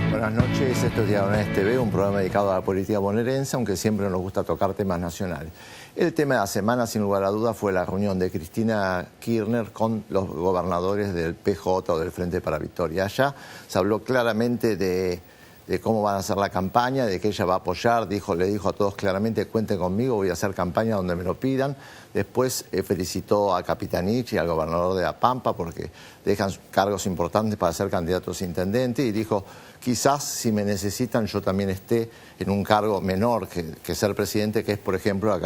Buenas noches, esto es Diagonales TV, un programa dedicado a la política bonaerense, aunque siempre nos gusta tocar temas nacionales. El tema de la semana, sin lugar a dudas, fue la reunión de Cristina Kirchner con los gobernadores del PJ o del Frente para Victoria. Allá se habló claramente de cómo van a hacer la campaña, de que ella va a apoyar, le dijo a todos claramente, cuenten conmigo, voy a hacer campaña donde me lo pidan. Después felicitó a Capitanich y al gobernador de La Pampa porque dejan cargos importantes para ser candidatos a intendente y dijo, quizás si me necesitan yo también esté en un cargo menor que ser presidente, que es por ejemplo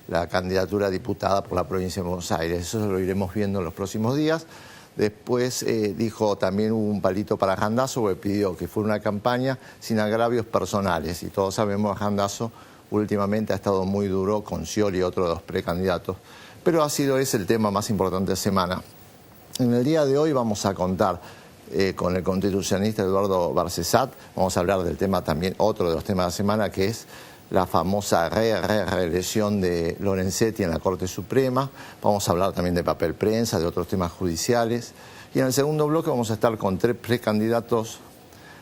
la candidatura a diputada por la provincia de Buenos Aires. Eso lo iremos viendo en los próximos días. Después dijo también hubo un palito para Randazzo, porque pidió que fuera una campaña sin agravios personales. Y todos sabemos que Randazzo últimamente ha estado muy duro con Scioli y otro de los precandidatos. Pero ese el tema más importante de semana. En el día de hoy vamos a contar con el constitucionalista Eduardo Barcesat. Vamos a hablar del tema también, otro de los temas de la semana, que es la famosa reelección de Lorenzetti en la Corte Suprema. Vamos a hablar también de papel prensa, de otros temas judiciales. Y en el segundo bloque vamos a estar con 3 precandidatos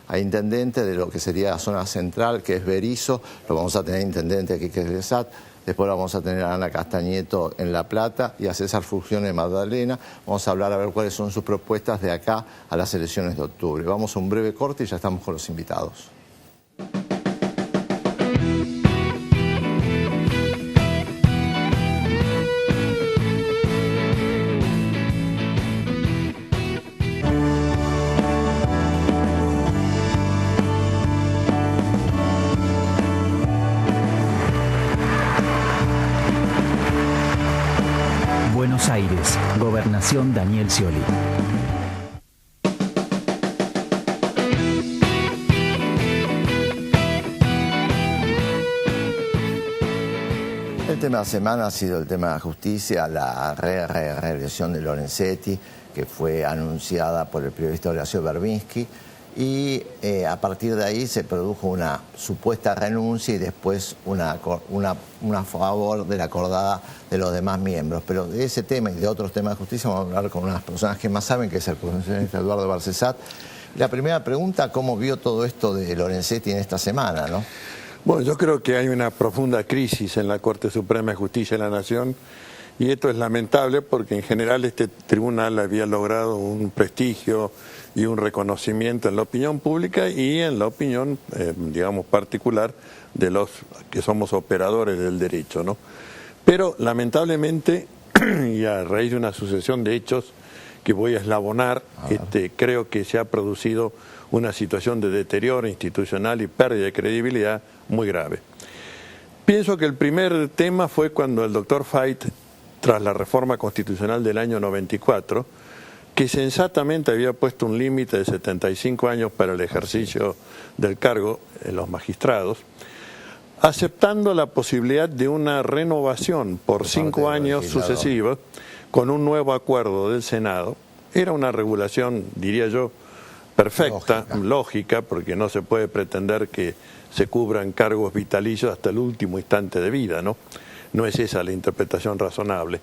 a intendente de lo que sería la zona central, que es Berisso. Lo vamos a tener intendente aquí, que es Besat. Después vamos a tener a Ana Castañeto en La Plata y a César Fusione de Magdalena. Vamos a hablar a ver cuáles son sus propuestas de acá a las elecciones de octubre. Vamos a un breve corte y ya estamos con los invitados. Buenos Aires, Gobernación Daniel Scioli. El tema de la semana ha sido el tema de la justicia, la reelección de Lorenzetti, que fue anunciada por el periodista Horacio Berbinsky, y a partir de ahí se produjo una supuesta renuncia y después una favor de la acordada de los demás miembros. Pero de ese tema y de otros temas de justicia vamos a hablar con unas personas que más saben, que es el constitucionalista Eduardo Barcesat. La primera pregunta, ¿cómo vio todo esto de Lorenzetti en esta semana, no? Bueno, yo creo que hay una profunda crisis en la Corte Suprema de Justicia de la Nación y esto es lamentable porque en general este tribunal había logrado un prestigio y un reconocimiento en la opinión pública y en la opinión, digamos, particular de los que somos operadores del derecho, ¿no? Pero lamentablemente, y a raíz de una sucesión de hechos que voy a eslabonar, creo que se ha producido una situación de deterioro institucional y pérdida de credibilidad muy grave. Pienso que el primer tema fue cuando el doctor Fait, tras la reforma constitucional del año 94, que sensatamente había puesto un límite de 75 años para el ejercicio del cargo en los magistrados, aceptando la posibilidad de una renovación por 5 años sucesivos con un nuevo acuerdo del Senado. Era una regulación, diría yo, perfecta, lógica, porque no se puede pretender que se cubran cargos vitalicios hasta el último instante de vida, ¿no? No es esa la interpretación razonable.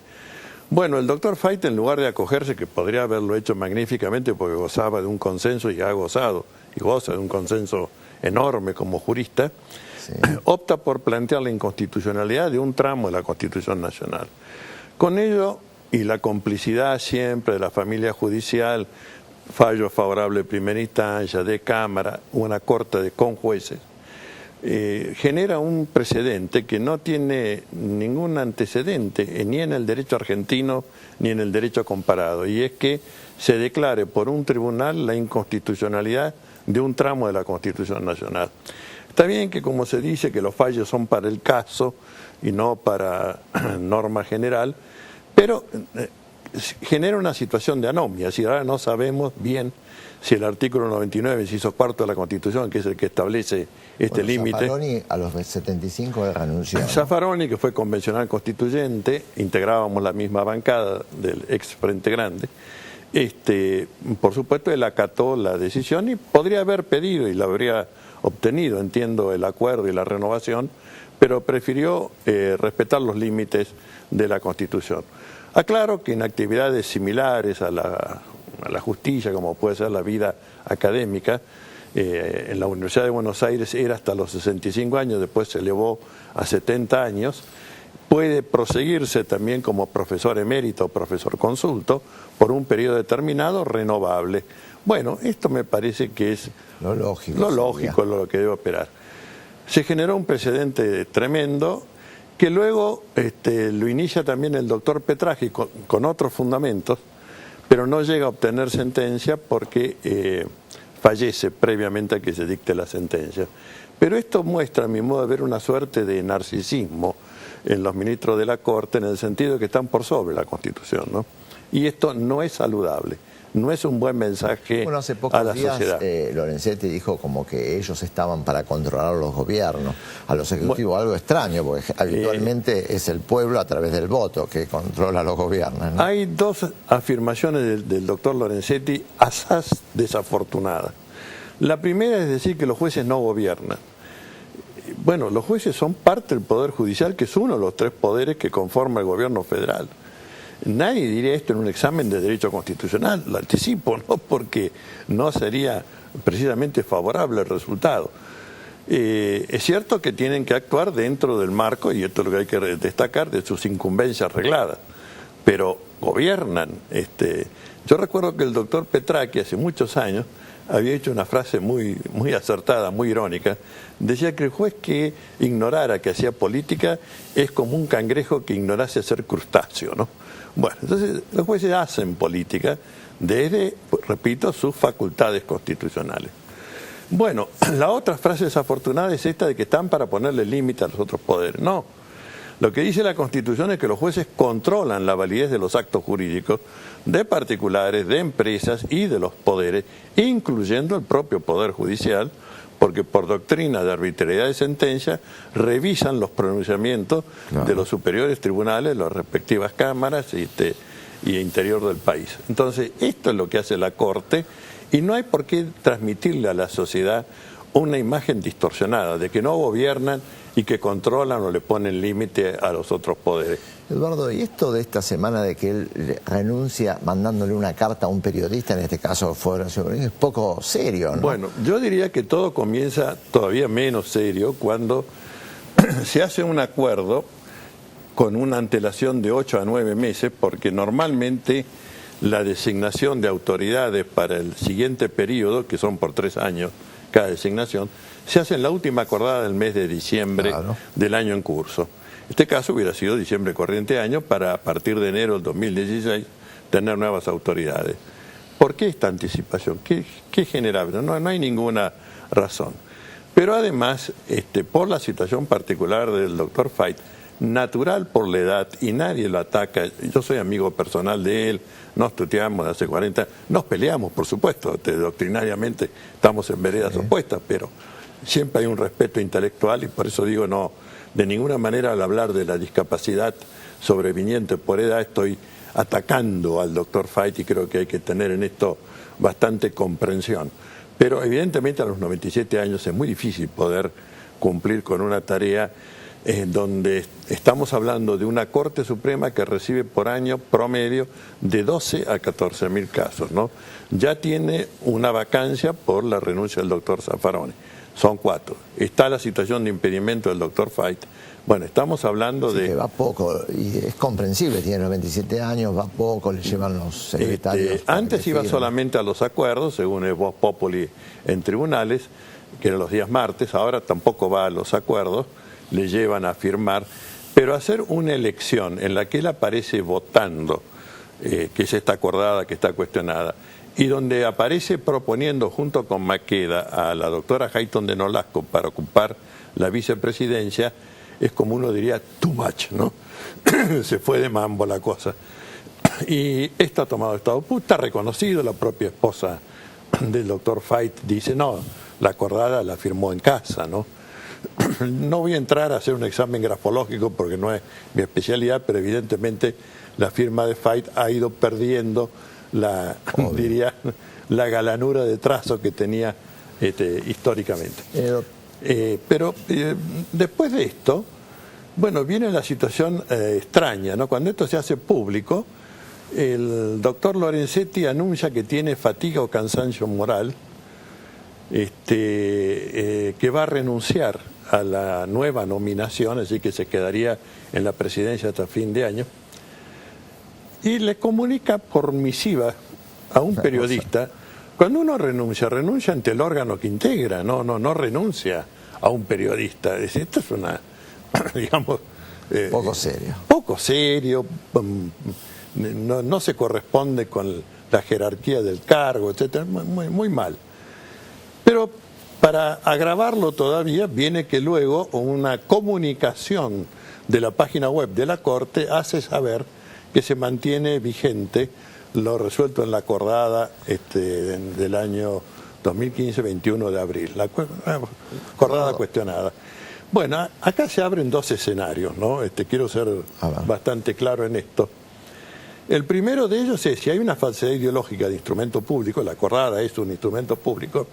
Bueno, el doctor Fait, en lugar de acogerse, que podría haberlo hecho magníficamente porque gozaba de un consenso y ha gozado, y goza de un consenso enorme como jurista, opta por plantear la inconstitucionalidad de un tramo de la Constitución Nacional. Con ello, y la complicidad siempre de la familia judicial, fallo favorable de primera instancia, de Cámara, una corte con jueces, genera un precedente que no tiene ningún antecedente ni en el derecho argentino ni en el derecho comparado, y es que se declare por un tribunal la inconstitucionalidad de un tramo de la Constitución Nacional. Está bien que, como se dice, que los fallos son para el caso y no para norma general, pero genera una situación de anomia. Si ahora no sabemos bien si el artículo 99, inciso cuarto de la Constitución, que es el que establece este límite. Zaffaroni a los 75 renunció. Zaffaroni, que fue convencional constituyente, integrábamos la misma bancada del ex Frente Grande. Por supuesto, él acató la decisión y podría haber pedido y la habría obtenido, entiendo, el acuerdo y la renovación, pero prefirió respetar los límites de la Constitución. Aclaro que en actividades similares a la justicia, como puede ser la vida académica, en la Universidad de Buenos Aires era hasta los 65 años, después se elevó a 70 años, puede proseguirse también como profesor emérito o profesor consulto por un periodo determinado renovable. Bueno, esto me parece que es lo lógico, lo que debe operar. Se generó un precedente tremendo que luego lo inicia también el doctor Petraggi con otros fundamentos, pero no llega a obtener sentencia porque fallece previamente a que se dicte la sentencia. Pero esto muestra, a mi modo de ver, una suerte de narcisismo en los ministros de la Corte, en el sentido de que están por sobre la Constitución, ¿no? Y esto no es saludable, no es un buen mensaje hace a la sociedad. Lorenzetti dijo como que ellos estaban para controlar los gobiernos, a los ejecutivos, algo extraño, porque habitualmente es el pueblo a través del voto que controla los gobiernos, ¿no? Hay dos afirmaciones del doctor Lorenzetti asaz desafortunadas. La primera es decir que los jueces no gobiernan. Bueno, los jueces son parte del Poder Judicial, que es uno de los tres poderes que conforma el gobierno federal. Nadie diría esto en un examen de derecho constitucional, lo anticipo, ¿no? Porque no sería precisamente favorable el resultado. Es cierto que tienen que actuar dentro del marco, y esto es lo que hay que destacar, de sus incumbencias arregladas, pero gobiernan. Yo recuerdo que el doctor Petraggi hace muchos años había hecho una frase muy acertada, muy irónica. Decía que el juez que ignorara que hacía política es como un cangrejo que ignorase hacer crustáceo, ¿no? Bueno, entonces los jueces hacen política desde, repito, sus facultades constitucionales. Bueno, la otra frase desafortunada es esta de que están para ponerle límite a los otros poderes. No, lo que dice la Constitución es que los jueces controlan la validez de los actos jurídicos de particulares, de empresas y de los poderes, incluyendo el propio Poder Judicial, porque por doctrina de arbitrariedad de sentencia revisan los pronunciamientos de los superiores tribunales, las respectivas cámaras y interior del país. Entonces, esto es lo que hace la Corte, y no hay por qué transmitirle a la sociedad una imagen distorsionada de que no gobiernan y que controlan o le ponen límite a los otros poderes. Eduardo, ¿y esto de esta semana de que él renuncia mandándole una carta a un periodista, en este caso fue Horacio Rodríguez, es poco serio, ¿no? Bueno, yo diría que todo comienza todavía menos serio cuando se hace un acuerdo con una antelación de 8 a 9 meses, porque normalmente la designación de autoridades para el siguiente periodo, que son por 3 años cada designación, se hace en la última acordada del mes de diciembre del año en curso. Este caso hubiera sido diciembre corriente año para a partir de enero del 2016 tener nuevas autoridades. ¿Por qué esta anticipación? ¿Qué generable? No hay ninguna razón. Pero además, por la situación particular del doctor Feit, natural por la edad, y nadie lo ataca, yo soy amigo personal de él, nos tuteamos de hace 40 años, nos peleamos, por supuesto, doctrinariamente estamos en veredas opuestas, pero siempre hay un respeto intelectual, y por eso digo, no, de ninguna manera al hablar de la discapacidad sobreviniente por edad estoy atacando al doctor Feit, y creo que hay que tener en esto bastante comprensión. Pero evidentemente a los 97 años es muy difícil poder cumplir con una tarea donde estamos hablando de una Corte Suprema que recibe por año promedio de 12 a 14 mil casos, ¿no? Ya tiene una vacancia por la renuncia del doctor Zaffaroni, son 4. Está la situación de impedimento del doctor Feit. Bueno, estamos hablando de... que va poco, y es comprensible, tiene 97 años, va poco, le llevan los secretarios. Antes iba solamente a los acuerdos, según el Vox Populi en tribunales, que eran los días martes, ahora tampoco va a los acuerdos, le llevan a firmar, pero hacer una elección en la que él aparece votando, que es esta acordada que está cuestionada, y donde aparece proponiendo junto con Maqueda a la doctora Hayton de Nolasco para ocupar la vicepresidencia, es como uno diría, too much, ¿no? Se fue de mambo la cosa. Y esto ha tomado estado, está reconocido, la propia esposa del doctor Feit dice, no, la acordada la firmó en casa, ¿no? No voy a entrar a hacer un examen grafológico porque no es mi especialidad, pero evidentemente la firma de Feit ha ido perdiendo la galanura de trazo que tenía históricamente. Pero después de esto, Bueno, viene la situación extraña, ¿no? Cuando esto se hace público, el doctor Lorenzetti anuncia que tiene fatiga o cansancio moral, que va a renunciar a la nueva nominación, así que se quedaría en la presidencia hasta fin de año, y le comunica por misiva a un periodista, cuando uno renuncia ante el órgano que integra, no renuncia a un periodista. Esto es una, digamos... poco serio. Poco serio, no se corresponde con la jerarquía del cargo, etcétera, muy mal. Pero para agravarlo todavía, viene que luego una comunicación de la página web de la Corte hace saber que se mantiene vigente lo resuelto en la acordada del año 2015, 21 de abril, la acordada cuestionada. Bueno, acá se abren dos escenarios, ¿no? Quiero ser bastante claro en esto. El primero de ellos es, si hay una falsedad ideológica de instrumento público, la acordada es un instrumento público,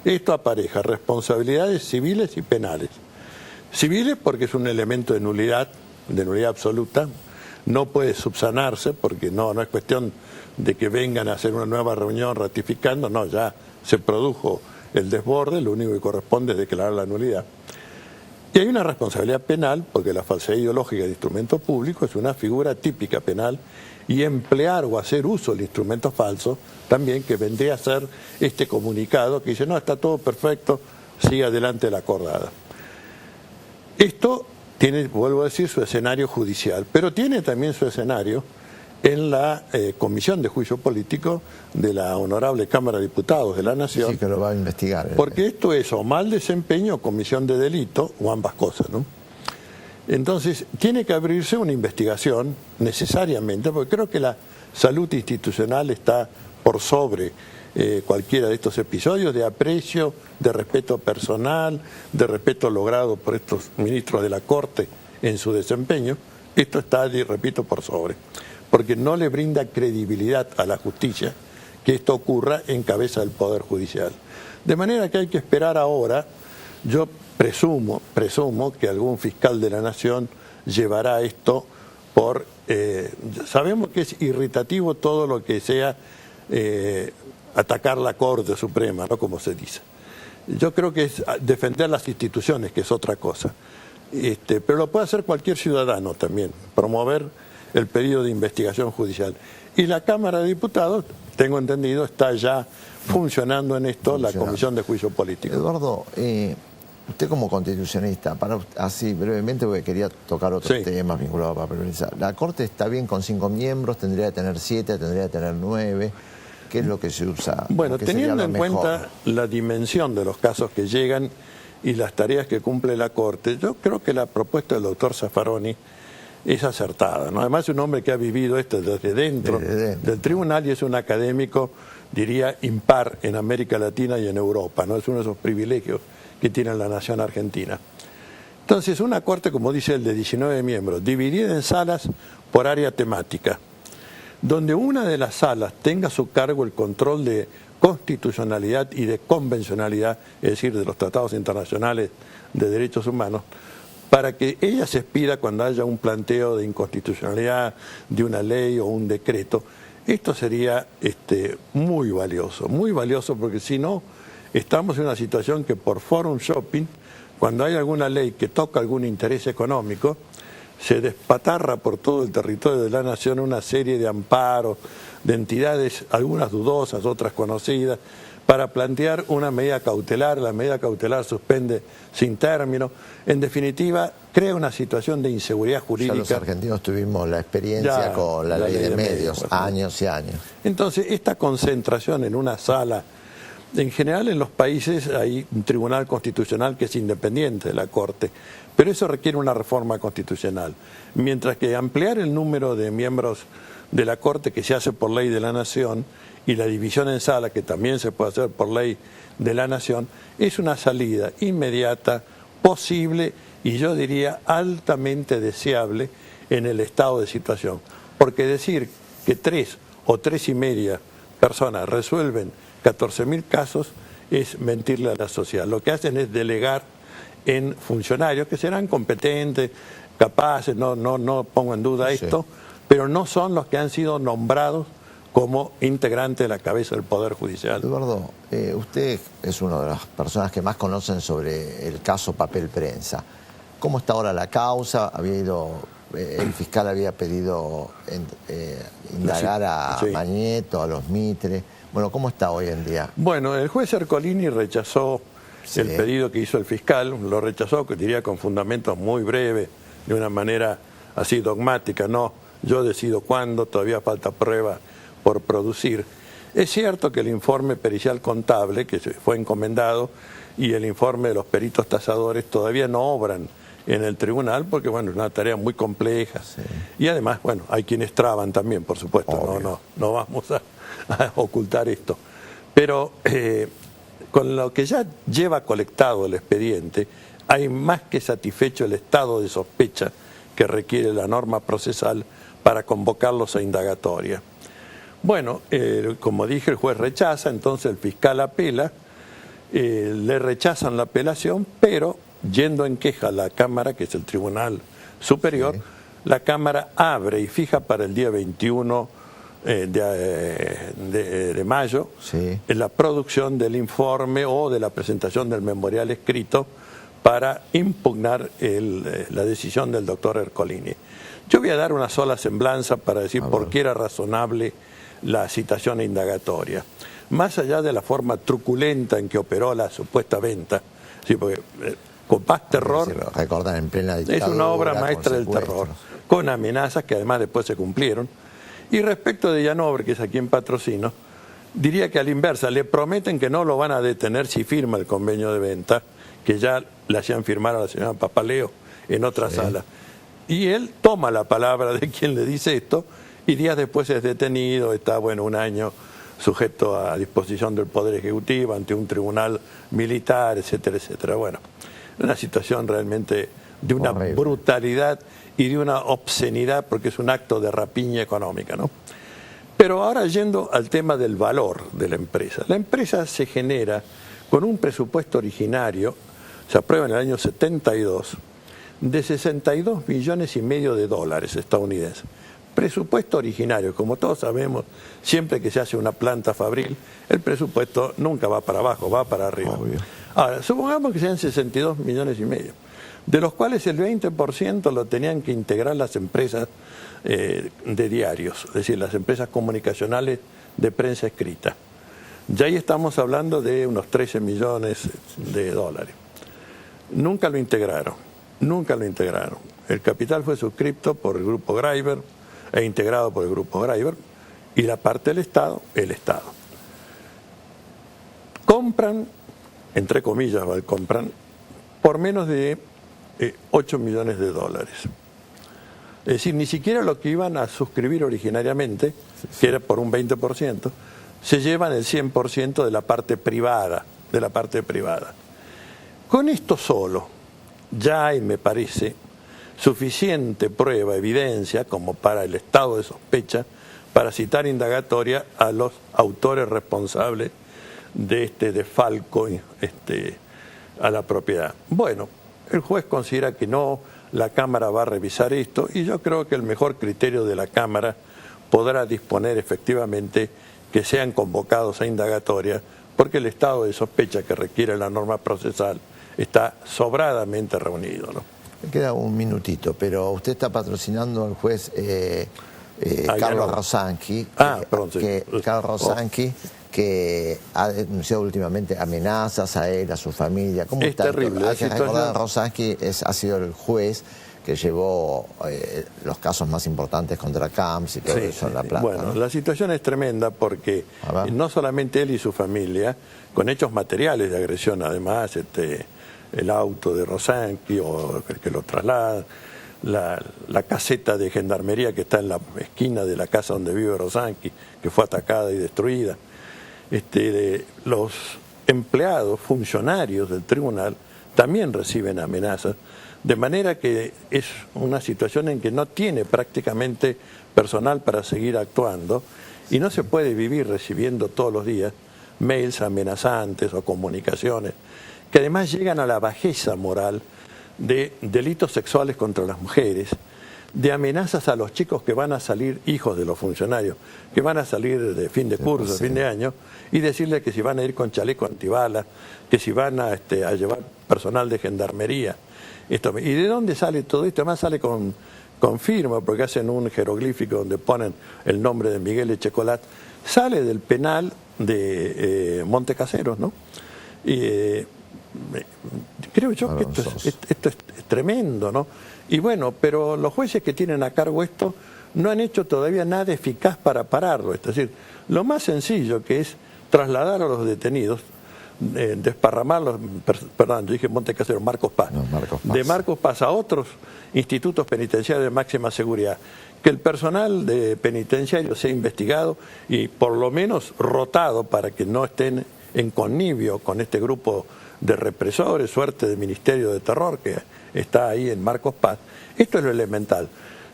esto apareja responsabilidades civiles y penales. Civiles porque es un elemento de nulidad absoluta, no puede subsanarse porque no es cuestión de que vengan a hacer una nueva reunión ratificando, no, ya se produjo el desborde, lo único que corresponde es declarar la nulidad. Y hay una responsabilidad penal, porque la falsedad ideológica de instrumento público es una figura típica penal, y emplear o hacer uso del instrumento falso, también que vendría a ser este comunicado que dice, no, está todo perfecto, sigue adelante la acordada. Esto tiene, vuelvo a decir, su escenario judicial, pero tiene también su escenario en la Comisión de Juicio Político de la Honorable Cámara de Diputados de la Nación. Sí, que lo va a investigar. Porque esto es o mal desempeño o comisión de delito, o ambas cosas, ¿no? Entonces, tiene que abrirse una investigación necesariamente, porque creo que la salud institucional está por sobre cualquiera de estos episodios de aprecio, de respeto personal, de respeto logrado por estos ministros de la Corte en su desempeño. Esto está, repito, por sobre, porque no le brinda credibilidad a la justicia que esto ocurra en cabeza del Poder Judicial. De manera que hay que esperar ahora. Yo presumo que algún fiscal de la Nación llevará esto por... sabemos que es irritativo todo lo que sea atacar la Corte Suprema, ¿no? Como se dice. Yo creo que es defender las instituciones, que es otra cosa. Pero lo puede hacer cualquier ciudadano también, promover el pedido de investigación judicial. Y la Cámara de Diputados, tengo entendido, está ya funcionando en esto, la Comisión de Juicio Político. Eduardo, usted como constitucionalista, así brevemente, porque quería tocar otros temas vinculados a papelizar. La Corte está bien con 5 miembros, tendría que tener 7, tendría que tener 9. ¿Qué es lo que se usa? Bueno, teniendo en cuenta la dimensión de los casos que llegan y las tareas que cumple la Corte, yo creo que la propuesta del doctor Zaffaroni es acertada, ¿no? Además es un hombre que ha vivido esto desde dentro del tribunal y es un académico, diría, impar en América Latina y en Europa, ¿no? Es uno de esos privilegios que tiene la nación argentina. Entonces, una Corte, como dice él, de 19 miembros, dividida en salas por área temática, donde una de las salas tenga a su cargo el control de constitucionalidad y de convencionalidad, es decir, de los tratados internacionales de derechos humanos, para que ella se expida cuando haya un planteo de inconstitucionalidad de una ley o un decreto. Esto sería muy valioso porque si no, estamos en una situación que por forum shopping, cuando hay alguna ley que toca algún interés económico, se despatarra por todo el territorio de la nación una serie de amparos, de entidades, algunas dudosas, otras conocidas, para plantear una medida cautelar. La medida cautelar suspende sin término. En definitiva, crea una situación de inseguridad jurídica. Ya los argentinos tuvimos la experiencia con la ley de medios, años y años. Entonces, esta concentración en una sala, en general en los países hay un tribunal constitucional que es independiente de la Corte, pero eso requiere una reforma constitucional. Mientras que ampliar el número de miembros de la Corte, que se hace por ley de la Nación, y la división en sala, que también se puede hacer por ley de la Nación, es una salida inmediata, posible y yo diría altamente deseable en el estado de situación. Porque decir que 3 o 3,5 personas resuelven 14.000 casos es mentirle a la sociedad. Lo que hacen es delegar en funcionarios que serán competentes, capaces, no pongo en duda esto, pero no son los que han sido nombrados como integrante de la cabeza del Poder Judicial. Eduardo, usted es una de las personas que más conocen sobre el caso Papel Prensa. ¿Cómo está ahora la causa? El fiscal había pedido indagar a Mañeto, a los Mitre. Bueno, ¿cómo está hoy en día? Bueno, el juez Ercolini rechazó el pedido que hizo el fiscal, lo rechazó, que diría con fundamentos muy breves, de una manera así dogmática, no, yo decido cuándo, todavía falta prueba por producir. Es cierto que el informe pericial contable, que fue encomendado, y el informe de los peritos tasadores todavía no obran en el tribunal, porque bueno, es una tarea muy compleja. Y además, bueno, hay quienes traban también, por supuesto, no vamos a ocultar esto. Pero con lo que ya lleva colectado el expediente, hay más que satisfecho el estado de sospecha que requiere la norma procesal para convocarlos a indagatoria. Bueno, como dije, el juez rechaza, entonces el fiscal apela, le rechazan la apelación, pero yendo en queja a la Cámara, que es el Tribunal Superior, la Cámara abre y fija para el día 21 de mayo la producción del informe o de la presentación del memorial escrito para impugnar la decisión del doctor Ercolini. Yo voy a dar una sola semblanza para decir por qué era razonable la citación indagatoria. Más allá de la forma truculenta en que operó la supuesta venta, sí, porque con más terror, recordan en plena dictadura, es una obra maestra del terror, con amenazas que además después se cumplieron. Y respecto de Llanover, que es aquí en Patrocinio, diría que a la inversa, le prometen que no lo van a detener si firma el convenio de venta, que ya le hacían firmar a la señora Papaleo en otra sala. Y él toma la palabra de quien le dice esto, y días después es detenido, está, bueno, un año sujeto a disposición del Poder Ejecutivo ante un tribunal militar, etcétera, etcétera. Bueno, una situación realmente de una brutalidad y de una obscenidad, porque es un acto de rapiña económica, ¿no? Pero ahora yendo al tema del valor de la empresa. La empresa se genera con un presupuesto originario, se aprueba en el año 72, de 62,5 millones de dólares estadounidenses. Presupuesto originario, como todos sabemos, siempre que se hace una planta fabril, el presupuesto nunca va para abajo, va para arriba. Ahora, supongamos que sean 62,5 millones, de los cuales el 20% lo tenían que integrar las empresas de diarios, es decir, las empresas comunicacionales de prensa escrita. Ya ahí estamos hablando de unos 13 millones de dólares. Nunca lo integraron. El capital fue suscripto por el Grupo Greiber e integrado por el Grupo Greiber, y la parte del Estado, el Estado. Compran, entre comillas, compran por menos de 8 millones de dólares. Es decir, ni siquiera lo que iban a suscribir originariamente, que era por un 20%, se llevan el 100% de la parte privada, Con esto solo, ya hay, me parece, suficiente prueba, evidencia, como para el estado de sospecha, para citar indagatoria a los autores responsables de este desfalco a la propiedad. Bueno, el juez considera que no, la Cámara va a revisar esto, y yo creo que el mejor criterio de la Cámara podrá disponer efectivamente que sean convocados a indagatoria, porque el estado de sospecha que requiere la norma procesal está sobradamente reunido, ¿no? Me queda un minutito, pero usted está patrocinando al juez Carlos Rosanqui, que ha denunciado últimamente amenazas a él, a su familia. ¿Cómo está? Es terrible. Hay que recordar, Rosanqui ha sido el juez que llevó los casos más importantes contra Camps y todo eso en La Plata. Bueno, ¿no? la situación es tremenda porque no solamente él y su familia, con hechos materiales de agresión, además, el auto de Rosanqui o el que lo traslada, la caseta de gendarmería que está en la esquina de la casa donde vive Rosanqui, que fue atacada y destruida. Los empleados, funcionarios del tribunal, también reciben amenazas, de manera que es una situación en que no tiene prácticamente personal para seguir actuando, y no se puede vivir recibiendo todos los días mails amenazantes o comunicaciones que además llegan a la bajeza moral de delitos sexuales contra las mujeres, de amenazas a los chicos que van a salir, hijos de los funcionarios, que van a salir de fin de curso, sí. fin de año, y decirle que si van a ir con chaleco antibalas, que si van a llevar personal de gendarmería. ¿Y de dónde sale todo esto? Además sale con firma, porque hacen un jeroglífico donde ponen el nombre de Miguel Echecolat. Sale del penal de Montecaseros, ¿no? Y creo yo que esto es tremendo, ¿no? Y bueno, pero los jueces que tienen a cargo esto no han hecho todavía nada eficaz para pararlo. Es decir, lo más sencillo que es trasladar a los detenidos, desparramarlos, perdón, yo dije Montecaseros, Marcos Paz, no, Marcos Paz, de Marcos Paz a otros institutos penitenciarios de máxima seguridad, que el personal de penitenciario sea investigado y por lo menos rotado para que no estén en connivio con este grupo de represores, suerte del Ministerio de Terror que está ahí en Marcos Paz. Esto es lo elemental.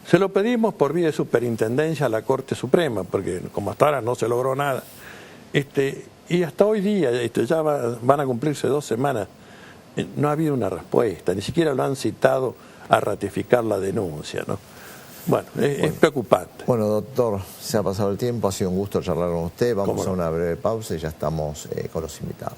Se lo pedimos por vía de superintendencia a la Corte Suprema, porque como hasta ahora no se logró nada. Y hasta hoy día, ya van a cumplirse 2 semanas, no ha habido una respuesta, ni siquiera lo han citado a ratificar la denuncia, ¿no? Bueno, es preocupante. Bueno, doctor, se ha pasado el tiempo, ha sido un gusto charlar con usted. Vamos a una breve pausa y ya estamos con los invitados.